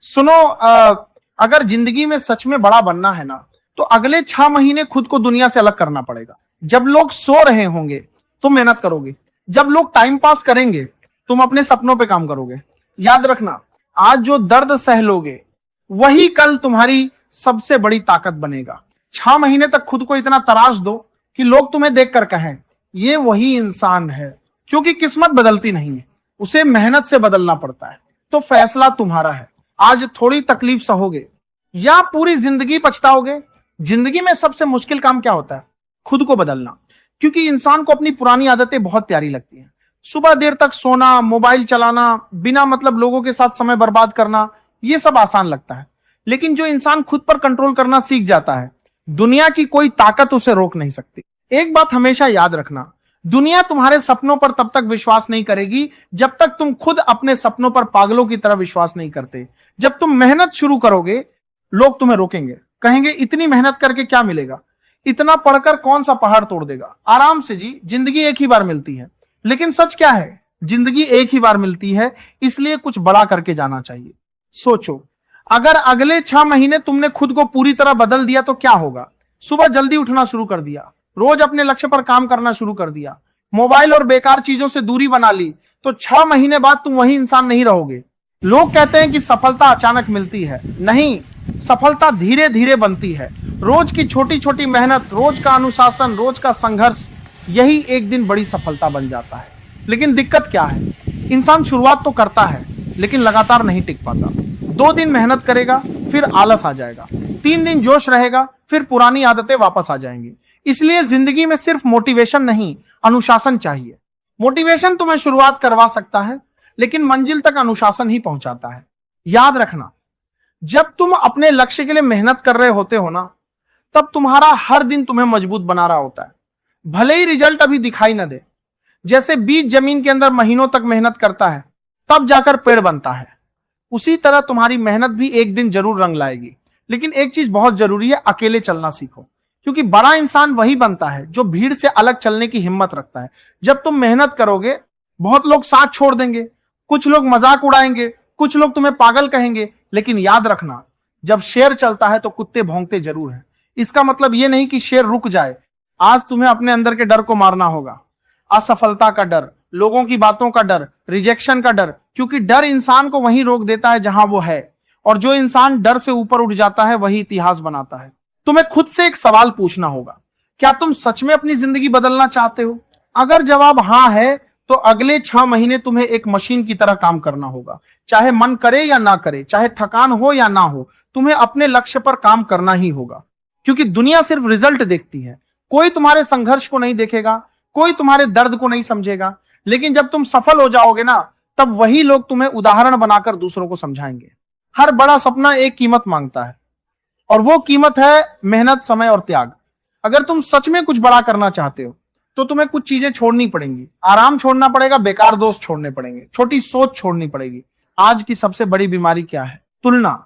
सुनो, अगर जिंदगी में सच में बड़ा बनना है ना, तो अगले 6 महीने खुद को दुनिया से अलग करना पड़ेगा। जब लोग सो रहे होंगे तुम मेहनत करोगे, जब लोग टाइम पास करेंगे तुम अपने सपनों पे काम करोगे। याद रखना, आज जो दर्द सह लोगे वही कल तुम्हारी सबसे बड़ी ताकत बनेगा। 6 महीने तक खुद को इतना तराश दो कि लोग तुम्हें देखकर कहें ये वही इंसान है। क्योंकि किस्मत बदलती नहीं है, उसे मेहनत से बदलना पड़ता है। तो फैसला तुम्हारा है, आज थोड़ी तकलीफ सहोगे या पूरी जिंदगी पछताओगे। जिंदगी में सबसे मुश्किल काम क्या होता है? खुद को बदलना। क्योंकि इंसान को अपनी पुरानी आदतें बहुत प्यारी लगती हैं। सुबह देर तक सोना, मोबाइल चलाना, बिना मतलब लोगों के साथ समय बर्बाद करना, ये सब आसान लगता है। लेकिन जो इंसान खुद पर कंट्रोल करना सीख जाता है, दुनिया की कोई ताकत उसे रोक नहीं सकती। एक बात हमेशा याद रखना, दुनिया तुम्हारे सपनों पर तब तक विश्वास नहीं करेगी जब तक तुम खुद अपने सपनों पर पागलों की तरह विश्वास नहीं करते। जब तुम मेहनत शुरू करोगे लोग तुम्हें रोकेंगे, कहेंगे इतनी मेहनत करके क्या मिलेगा, इतना पढ़कर कौन सा पहाड़ तोड़ देगा। आराम से जी, जिंदगी एक ही बार मिलती है। लेकिन सच क्या है? जिंदगी एक ही बार मिलती है, इसलिए कुछ बड़ा करके जाना चाहिए। सोचो, अगर अगले 6 महीने तुमने खुद को पूरी तरह बदल दिया तो क्या होगा? सुबह जल्दी उठना शुरू कर दिया, रोज अपने लक्ष्य पर काम करना शुरू कर दिया, मोबाइल और बेकार चीजों से दूरी बना ली, तो 6 महीने बाद तुम वही इंसान नहीं रहोगे। लोग कहते हैं कि सफलता अचानक मिलती है। नहीं, सफलता धीरे धीरे बनती है। रोज की छोटी छोटी मेहनत, रोज का अनुशासन, रोज का संघर्ष, यही एक दिन बड़ी सफलता बन जाता है। लेकिन दिक्कत क्या है? इंसान शुरुआत तो करता है लेकिन लगातार नहीं टिक पाता। 2 दिन मेहनत करेगा फिर आलस आ जाएगा, 3 दिन जोश रहेगा फिर पुरानी आदतें वापस आ जाएंगी। इसलिए जिंदगी में सिर्फ मोटिवेशन नहीं, अनुशासन चाहिए। मोटिवेशन तुम्हें शुरुआत करवा सकता है लेकिन मंजिल तक अनुशासन ही पहुंचाता है। याद रखना, जब तुम अपने लक्ष्य के लिए मेहनत कर रहे होते हो ना, तब तुम्हारा हर दिन तुम्हें मजबूत बना रहा होता है। भले ही रिजल्ट अभी दिखाई न दे। जैसे बीज जमीन के अंदर महीनों तक मेहनत करता है तब जाकर पेड़ बनता है, उसी तरह तुम्हारी मेहनत भी एक दिन जरूर रंग लाएगी। लेकिन एक चीज बहुत जरूरी है, अकेले चलना सीखो। क्योंकि बड़ा इंसान वही बनता है जो भीड़ से अलग चलने की हिम्मत रखता है। जब तुम मेहनत करोगे बहुत लोग साथ छोड़ देंगे, कुछ लोग मजाक उड़ाएंगे, कुछ लोग तुम्हें पागल कहेंगे, लेकिन याद रखना, जब शेर चलता है तो कुत्ते भौंकते जरूर हैं। इसका मतलब यह नहीं कि शेर रुक जाए। आज तुम्हें अपने अंदर के डर को मारना होगा। असफलता का डर, लोगों की बातों का डर, रिजेक्शन का डर। क्योंकि डर इंसान को वहीं रोक देता है जहां वो है, और जो इंसान डर से ऊपर उठ जाता है वही इतिहास बनाता है। तुम्हें खुद से एक सवाल पूछना होगा, क्या तुम सच में अपनी जिंदगी बदलना चाहते हो? अगर जवाब हां है तो अगले 6 महीने तुम्हें एक मशीन की तरह काम करना होगा। चाहे मन करे या ना करे, चाहे थकान हो या ना हो, तुम्हें अपने लक्ष्य पर काम करना ही होगा। क्योंकि दुनिया सिर्फ रिजल्ट देखती है, कोई तुम्हारे संघर्ष को नहीं देखेगा, कोई तुम्हारे दर्द को नहीं समझेगा। लेकिन जब तुम सफल हो जाओगे ना, तब वही लोग तुम्हें उदाहरण बनाकर दूसरों को समझाएंगे। हर बड़ा सपना एक कीमत मांगता है, और वो कीमत है मेहनत, समय और त्याग। अगर तुम सच में कुछ बड़ा करना चाहते हो तो तुम्हें कुछ चीजें छोड़नी पड़ेंगी। आराम छोड़ना पड़ेगा, बेकार दोस्त छोड़ने पड़ेंगे, छोटी सोच छोड़नी पड़ेगी। आज की सबसे बड़ी बीमारी क्या है? तुलना।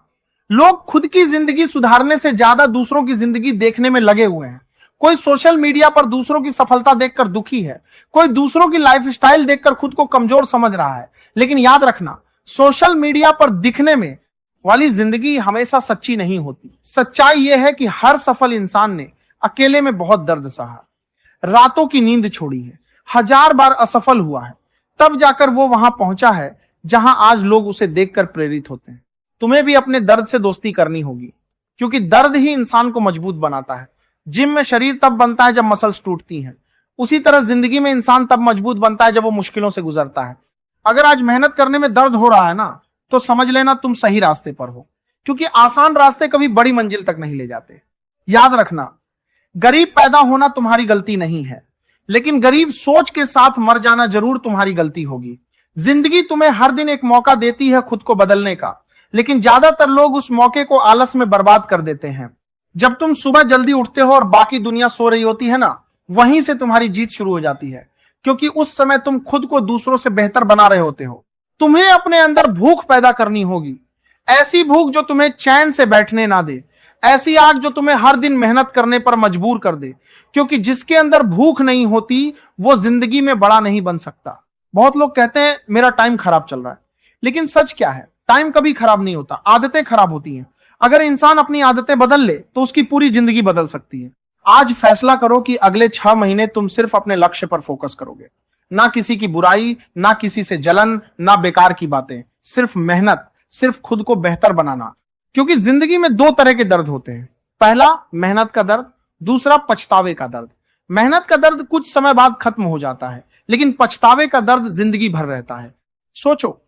लोग खुद की जिंदगी सुधारने से ज्यादा दूसरों की जिंदगी देखने में लगे हुए हैं। कोई सोशल मीडिया पर दूसरों की सफलता देखकर दुखी है, कोई दूसरों की लाइफस्टाइल देखकर खुद को कमजोर समझ रहा है। लेकिन याद रखना, सोशल मीडिया पर दिखने में वाली जिंदगी हमेशा सच्ची नहीं होती। सच्चाई यह है कि हर सफल इंसान ने अकेले में बहुत दर्द सहा, रातों की नींद छोड़ी है, 1000 बार असफल हुआ है, तब जाकर वो वहां पहुंचा है जहां आज लोग उसे देखकर प्रेरित होते हैं। तुम्हें भी अपने दर्द से दोस्ती करनी होगी, क्योंकि दर्द ही इंसान को मजबूत बनाता है। जिम में शरीर तब बनता है जब मसल्स टूटती हैं, उसी तरह जिंदगी में इंसान तब मजबूत बनता है जब वो मुश्किलों से गुजरता है। अगर आज मेहनत करने में दर्द हो रहा है ना, तो समझ लेना तुम सही रास्ते पर हो। क्योंकि आसान रास्ते कभी बड़ी मंजिल तक नहीं ले जाते। याद रखना, गरीब पैदा होना तुम्हारी गलती नहीं है, लेकिन गरीब सोच के साथ मर जाना जरूर तुम्हारी गलती होगी। जिंदगी तुम्हें हर दिन एक मौका देती है खुद को बदलने का, लेकिन ज्यादातर लोग उस मौके को आलस में बर्बाद कर देते हैं। जब तुम सुबह जल्दी उठते हो और बाकी दुनिया सो रही होती है ना, वहीं से तुम्हारी जीत शुरू हो जाती है। क्योंकि उस समय तुम खुद को दूसरों से बेहतर बना रहे होते हो। तुम्हें अपने अंदर भूख पैदा करनी होगी, ऐसी भूख जो तुम्हें चैन से बैठने ना दे, ऐसी आग जो तुम्हें हर दिन मेहनत करने पर मजबूर कर दे। क्योंकि जिसके अंदर भूख नहीं होती वो जिंदगी में बड़ा नहीं बन सकता। बहुत लोग कहते हैं मेरा टाइम खराब चल रहा है, लेकिन सच क्या है? टाइम कभी खराब नहीं होता, आदतें खराब होती हैं। अगर इंसान अपनी आदतें बदल ले तो उसकी पूरी जिंदगी बदल सकती है। आज फैसला करो कि अगले 6 महीने तुम सिर्फ अपने लक्ष्य पर फोकस करोगे, ना किसी की बुराई, ना किसी से जलन, ना बेकार की बातें, सिर्फ मेहनत, सिर्फ खुद को बेहतर बनाना। क्योंकि जिंदगी में 2 तरह के दर्द होते हैं, पहला मेहनत का दर्द, दूसरा पछतावे का दर्द। मेहनत का दर्द कुछ समय बाद खत्म हो जाता है, लेकिन पछतावे का दर्द जिंदगी भर रहता है। सोचो,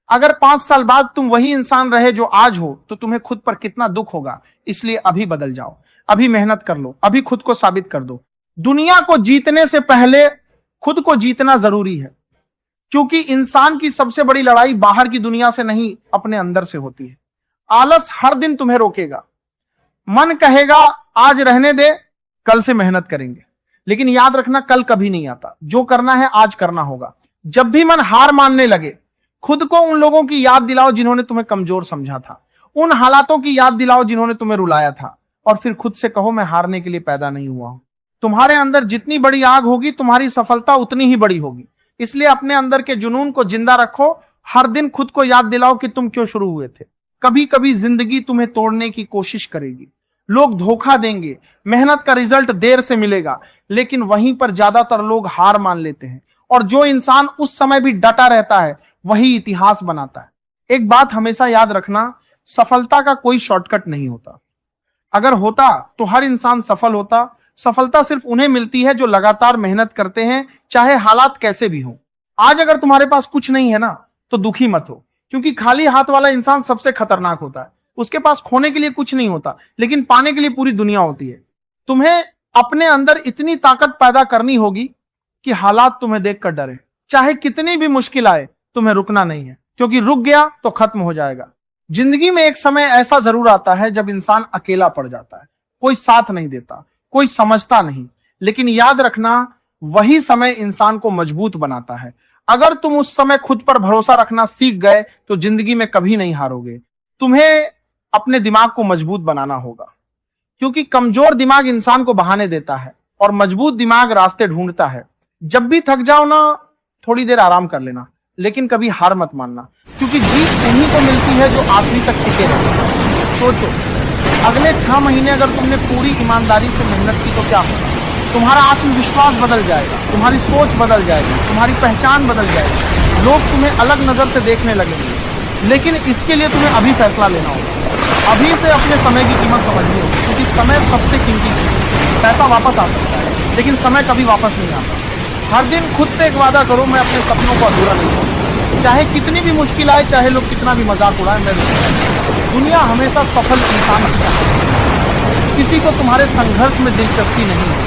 अगर 5 साल बाद तुम वही इंसान रहे जो आज हो तो तुम्हें खुद पर कितना दुख होगा। इसलिए अभी बदल जाओ, अभी मेहनत कर लो, अभी खुद को साबित कर दो। दुनिया को जीतने से पहले खुद को जीतना जरूरी है, क्योंकि इंसान की सबसे बड़ी लड़ाई बाहर की दुनिया से नहीं, अपने अंदर से होती है। आलस हर दिन तुम्हें रोकेगा, मन कहेगा आज रहने दे, कल से मेहनत करेंगे, लेकिन याद रखना कल कभी नहीं आता। जो करना है आज करना होगा। जब भी मन हार मानने लगे, खुद को उन लोगों की याद दिलाओ जिन्होंने तुम्हें कमजोर समझा था, उन हालातों की याद दिलाओ जिन्होंने तुम्हें रुलाया था, और फिर खुद से कहो मैं हारने के लिए पैदा नहीं हुआ हूं। तुम्हारे अंदर जितनी बड़ी आग होगी, तुम्हारी सफलता उतनी ही बड़ी होगी। इसलिए अपने अंदर के जुनून को जिंदा रखो। हर दिन खुद को याद दिलाओ कि तुम क्यों शुरू हुए थे। कभी कभी जिंदगी तुम्हें तोड़ने की कोशिश करेगी, लोग धोखा देंगे, मेहनत का रिजल्ट देर से मिलेगा, लेकिन वहीं पर ज्यादातर लोग हार मान लेते हैं। और जो इंसान उस समय भी डटा रहता है वही इतिहास बनाता है। एक बात हमेशा याद रखना, सफलता का कोई शॉर्टकट नहीं होता। अगर होता तो हर इंसान सफल होता। सफलता सिर्फ उन्हें मिलती है जो लगातार मेहनत करते हैं, चाहे हालात कैसे भी हो। आज अगर तुम्हारे पास कुछ नहीं है ना, तो दुखी मत हो, क्योंकि खाली हाथ वाला इंसान सबसे खतरनाक होता है। उसके पास खोने के लिए कुछ नहीं होता, लेकिन पाने के लिए पूरी दुनिया होती है। तुम्हें अपने अंदर इतनी ताकत पैदा करनी होगी कि हालात तुम्हें देखकर डरे। चाहे कितनी भी मुश्किल आए, तुम्हें रुकना नहीं है, क्योंकि रुक गया तो खत्म हो जाएगा। जिंदगी में एक समय ऐसा जरूर आता है जब इंसान अकेला पड़ जाता है, कोई साथ नहीं देता, कोई समझता नहीं, लेकिन याद रखना वही समय इंसान को मजबूत बनाता है। अगर तुम उस समय खुद पर भरोसा रखना सीख गए तो जिंदगी में कभी नहीं हारोगे। तुम्हें अपने दिमाग को मजबूत बनाना होगा, क्योंकि कमजोर दिमाग इंसान को बहाने देता है और मजबूत दिमाग रास्ते ढूंढता है। जब भी थक जाओ ना, थोड़ी देर आराम कर लेना, लेकिन कभी हार मत मानना, क्योंकि जीत उन्हीं को मिलती है जो आखिरी तक टिके रहते। सोचो, अगले 6 महीने अगर तुमने पूरी ईमानदारी से मेहनत की तो क्या होगा? तुम्हारा आत्मविश्वास बदल जाएगा, तुम्हारी सोच बदल जाएगी, तुम्हारी पहचान बदल जाएगी, लोग तुम्हें अलग नजर से देखने लगेंगे। लेकिन इसके लिए तुम्हें अभी फैसला लेना होगा, अभी से अपने समय की कीमत समझनी होगी, क्योंकि समय सबसे कीमती है। पैसा वापस आ सकता है, लेकिन समय कभी वापस नहीं आता। हर दिन खुद से एक वादा करो, मैं अपने सपनों को अधूरा नहीं करूंगा। चाहे कितनी भी मुश्किल आए, चाहे लोग कितना भी मजाक उड़ाए, मैं दुनिया हमेशा सफल इंसान रखता है। किसी को तुम्हारे संघर्ष में दिलचस्पी नहीं है,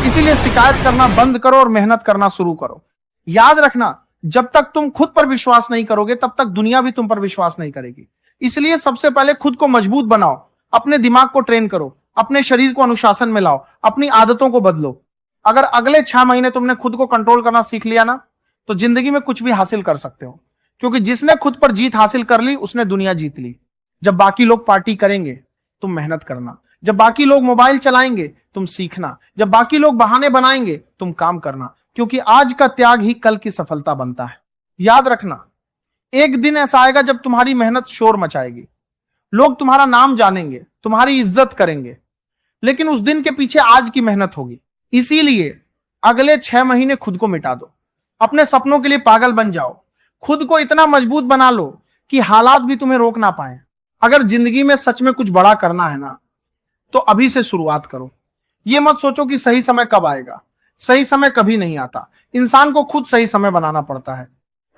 इसीलिए शिकायत करना बंद करो और मेहनत करना शुरू करो। याद रखना, जब तक तुम खुद पर विश्वास नहीं करोगे तब तक दुनिया भी तुम पर विश्वास नहीं करेगी। इसलिए सबसे पहले खुद को मजबूत बनाओ, अपने दिमाग को ट्रेन करो, अपने शरीर को अनुशासन में लाओ, अपनी आदतों को बदलो। अगर अगले 6 महीने तुमने खुद को कंट्रोल करना सीख लिया ना, तो जिंदगी में कुछ भी हासिल कर सकते हो, क्योंकि जिसने खुद पर जीत हासिल कर ली उसने दुनिया जीत ली। जब बाकी लोग पार्टी करेंगे तुम मेहनत करना, जब बाकी लोग मोबाइल चलाएंगे तुम सीखना, जब बाकी लोग बहाने बनाएंगे तुम काम करना, क्योंकि आज का त्याग ही कल की सफलता बनता है। याद रखना, एक दिन ऐसा आएगा जब तुम्हारी मेहनत शोर मचाएगी, लोग तुम्हारा नाम जानेंगे, तुम्हारी इज्जत करेंगे, लेकिन उस दिन के पीछे आज की मेहनत होगी। इसीलिए अगले 6 महीने खुद को मिटा दो, अपने सपनों के लिए पागल बन जाओ, खुद को इतना मजबूत बना लो कि हालात भी तुम्हें रोक ना पाए। अगर जिंदगी में सच में कुछ बड़ा करना है ना, तो अभी से शुरुआत करो। ये मत सोचो कि सही समय कब आएगा, सही समय कभी नहीं आता, इंसान को खुद सही समय बनाना पड़ता है।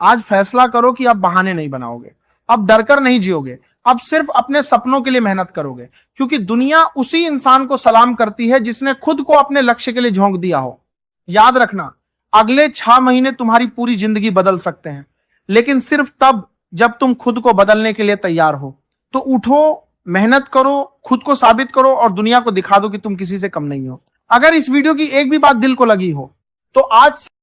आज फैसला करो कि अब बहाने नहीं बनाओगे, अब डरकर नहीं जियोगे, अब सिर्फ अपने सपनों के लिए मेहनत करोगे, क्योंकि दुनिया उसी इंसान को सलाम करती है जिसने खुद को अपने लक्ष्य के लिए झोंक दिया हो। याद रखना, अगले 6 महीने तुम्हारी पूरी जिंदगी बदल सकते हैं, लेकिन सिर्फ तब जब तुम खुद को बदलने के लिए तैयार हो। तो उठो, मेहनत करो, खुद को साबित करो और दुनिया को दिखा दो कि तुम किसी से कम नहीं हो। अगर इस वीडियो की एक भी बात दिल को लगी हो तो आज